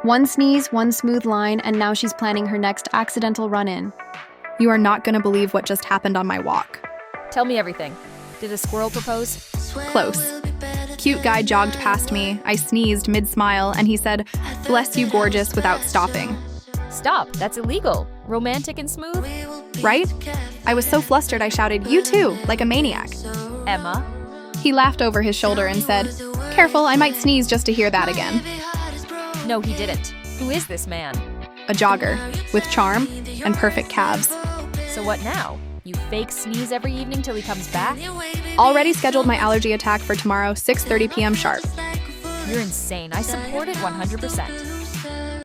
One sneeze, one smooth line, and now she's planning her next accidental run-in. You are not gonna believe what just happened on my walk. Tell me everything. Did a squirrel propose? Close. Cute guy jogged past me. I sneezed mid-smile, and he said, "Bless you, gorgeous," without stopping. Stop, that's illegal. Romantic and smooth? Right? I was so flustered I shouted, "You too," like a maniac. Emma? He laughed over his shoulder and said, "Careful, I might sneeze just to hear that again." No, he didn't. Who is this man? A jogger, with charm and perfect calves. So what now? You fake sneeze every evening till he comes back? Already scheduled my allergy attack for tomorrow, 6:30 p.m. sharp. You're insane. I support it 100%.